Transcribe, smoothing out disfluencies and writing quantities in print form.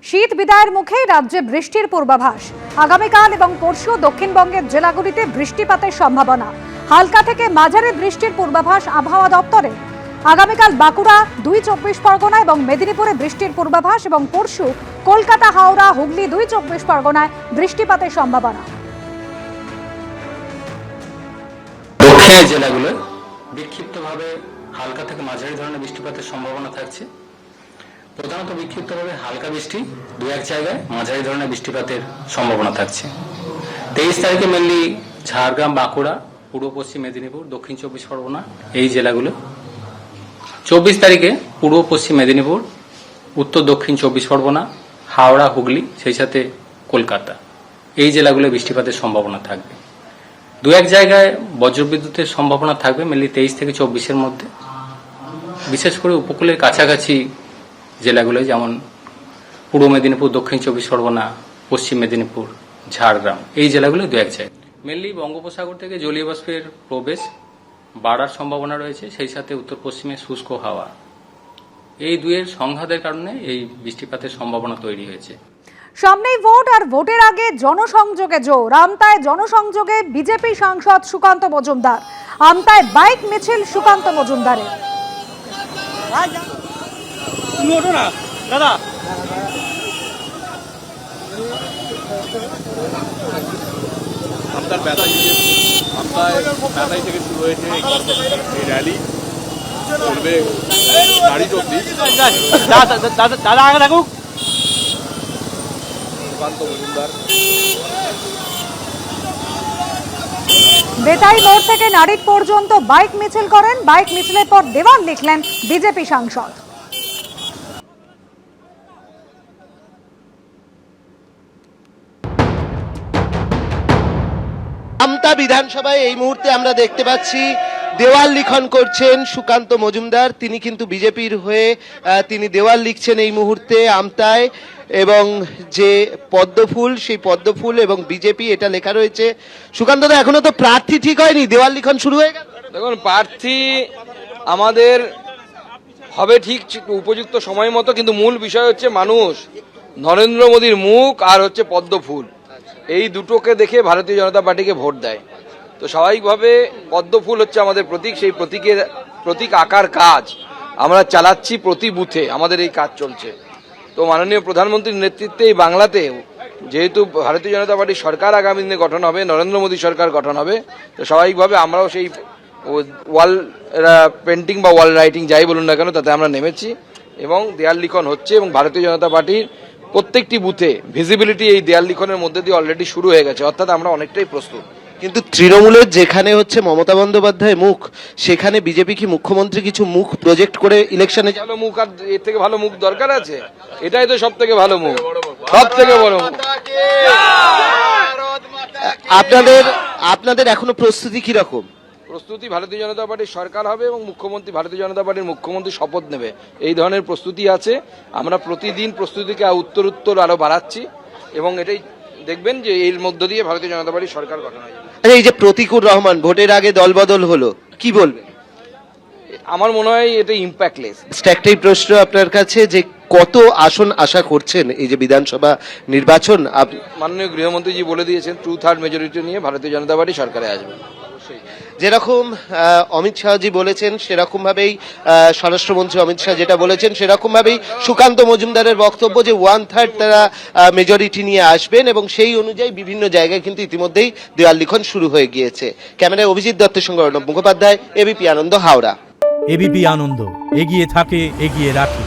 শীত বিদায়ের মুখে রাজ্যে বৃষ্টির পূর্বাভাস। আগামীকাল এবং পরশু দক্ষিণবঙ্গের জেলাগুলিতে বৃষ্টিপাতের সম্ভাবনা। হালকা থেকে মাঝারি বৃষ্টির পূর্বাভাস আবহাওয়া দপ্তরে। আগামীকাল বাঁকুড়া, 2 চব্বিশ পরগনা এবং মেদিনীপুরে বৃষ্টির পূর্বাভাস এবং পরশু কলকাতা, হাওড়া, হুগলি, 2 চব্বিশ পরগনায় বৃষ্টিপাতের সম্ভাবনা। দক্ষিণের জেলাগুলোয় বিক্ষিপ্তভাবে হালকা থেকে মাঝারি ধরনের বৃষ্টিপাতের সম্ভাবনা থাকছে। প্রধানত বিক্ষিপ্তভাবে হালকা বৃষ্টি, 2-1 জায়গায় মাঝারি ধরনের বৃষ্টিপাতের সম্ভাবনা থাকছে। 23 তারিখে মেনলি ঝাড়গ্রাম, বাঁকুড়া, পূর্ব পশ্চিম মেদিনীপুর, দক্ষিণ চব্বিশ পরগনা এই জেলাগুলো। 24 তারিখে পূর্ব পশ্চিম মেদিনীপুর, উত্তর দক্ষিণ চব্বিশ পরগনা, হাওড়া, হুগলি, সেই সাথে কলকাতা এই জেলাগুলো বৃষ্টিপাতের সম্ভাবনা থাকবে। 2-1 জায়গায় বজ্রবিদ্যুতের সম্ভাবনা থাকবে মেনলি 23 থেকে 24-এর মধ্যে। বিশেষ করে উপকূলের কাছাকাছি জেলাগুলো যেমন পূর্ব মেদিনীপুর, দক্ষিণ চব্বিশ পরগনা, পশ্চিম মেদিনীপুর, ঝাড়গ্রাম এই জেলাগুলো 2-1 জায়গায়। মেনলি বঙ্গোপসাগর থেকে জলীয় বাষ্পের প্রবেশ বাড়ার সম্ভাবনা রয়েছে, সেই সাথে উত্তর পশ্চিমে শুষ্ক হাওয়া, এই দুয়ের সংঘাতের কারণে এই বৃষ্টিপাতের সম্ভাবনা তৈরি হয়েছে। সামনেই ভোট আর ভোটের আগে জনসংযোগে জোর। আমতায় জনসংযোগে বিজেপি সাংসদ সুকান্ত মজুমদার। আমতায় বাইক মিছিল সুকান্ত মজুমদারের। আমতায় ব্যাটাই থেকে শুরু হয়েছে এই র্যালি, চলবে গাড়ি চলবে। দাদা আগে থাকুক। সুকান্ত মজুমদার বেতাই মোড় থেকে নারিক পর্যন্ত বাইক মিছিল করেন। বাইক মিছিলের পর দেওয়াল লিখলেন বিজেপি সাংসদ। আমতা বিধানসভায় এই মুহূর্তে আমরা দেখতে পাচ্ছি দেওয়াল লিখন করছেন সুকান্ত মজুমদার। তিনি কিন্তু বিজেপির হয়ে তিনি দেওয়াল লিখছেন এই মুহূর্তে আমতায়, এবং যে পদ্মফুল, সেই পদ্মফুল এবং বিজেপি এটা লেখা রয়েছে। সুকান্ত দা, এখনো তো প্রার্থী ঠিক হয়নি, দেওয়াল লিখন শুরু হয়ে গেল? দেখুন, প্রার্থী আমাদের হবে ঠিক উপযুক্ত সময় মতো, কিন্তু মূল বিষয় হচ্ছে মানুষ নরেন্দ্র মোদীর মুখ আর হচ্ছে পদ্মফুল, এই দুটোকে দেখে ভারতীয় জনতা পার্টিকে ভোট দেয়। তো স্বাভাবিকভাবে পদ্মফুল হচ্ছে আমাদের প্রতীক, সেই প্রতীক আকার কাজ আমরা চালাচ্ছি প্রতি বুথে, আমাদের এই কাজ চলছে। তো মাননীয় প্রধানমন্ত্রীর নেতৃত্বে এই বাংলাতে যেহেতু ভারতীয় জনতা পার্টির সরকার আগামী দিনে গঠন হবে, নরেন্দ্র মোদী সরকার গঠন হবে, তো স্বাভাবিকভাবে আমরাও সেই ওয়াল পেন্টিং বা ওয়াল রাইটিং যাই বলুন না কেন তাতে আমরা নেমেছি এবং দেয়াল লিখন হচ্ছে। এবং ভারতীয় জনতা পার্টির প্রত্যেকটি বুথে ভিজিবিলিটি এই দেয়াল লিখনের মধ্যে দিয়ে অলরেডি শুরু হয়ে গেছে, অর্থাৎ আমরা অনেকটাই প্রস্তুত। কিন্তু তৃণমূলের যেখানে হচ্ছে মমতা বন্দ্যোপাধ্যায় মুখ, সেখানে বিজেপি কি মুখ্যমন্ত্রী কিছু মুখ প্রজেক্ট করে ইলেকশনে ভালো মুখ, আর এর থেকে ভালো মুখ দরকার আছে? এটাই তো সব থেকে ভালো মুখ, সব থেকে বড় মুখ। আপনাদের এখনো প্রস্তুতি কি রকম? প্রস্তুতি, ভারতীয় জনতা পার্টির সরকার হবে এবং মুখ্যমন্ত্রী ভারতীয় জনতা পার্টির মুখ্যমন্ত্রী শপথ নেবে, এই ধরনের প্রস্তুতি আছে। আমরা প্রতিদিন প্রস্তুতিকে উত্তর আরো বাড়াচ্ছি এবং এটাই দেখবেন যে এর মধ্য দিয়ে ভারতীয় জনতা পার্টির সরকার গঠন হয়ে যাবে। এই যে প্রতিকুর রহমান ভোটের আগে দলবদল হলো, কি বলবেন? আমার মনে হয় এটা ইম্প্যাক্টলেস। একটাই প্রশ্ন আপনার কাছে, যে কত আসন আশা করছেন এই যে বিধানসভা নির্বাচন? মাননীয় গৃহমন্ত্রীজি বলে দিয়েছেন 2/3 মেজরিটি নিয়ে ভারতীয় জনতা পার্টি সরকারে আসবে। যেরকম অমিত শাহজি বলেছেন সেরকম ভাবেই, স্বরাষ্ট্রমন্ত্রী অমিত শাহ যেটা বলেছেন সেরকম ভাবেই সুকান্ত মজুমদারের বক্তব্য যে 1/3 তারা মেজরিটি নিয়ে আসবেন, এবং সেই অনুযায়ী বিভিন্ন জায়গায় কিন্তু ইতিমধ্যেই দেওয়াল লিখন শুরু হয়ে গিয়েছে। ক্যামেরায় অভিজিৎ দত্তের সঙ্গে অর্ণব মুখোপাধ্যায়, এবিপি আনন্দ, হাওড়া। এবিপি আনন্দ, এগিয়ে থাকে, এগিয়ে রাখে।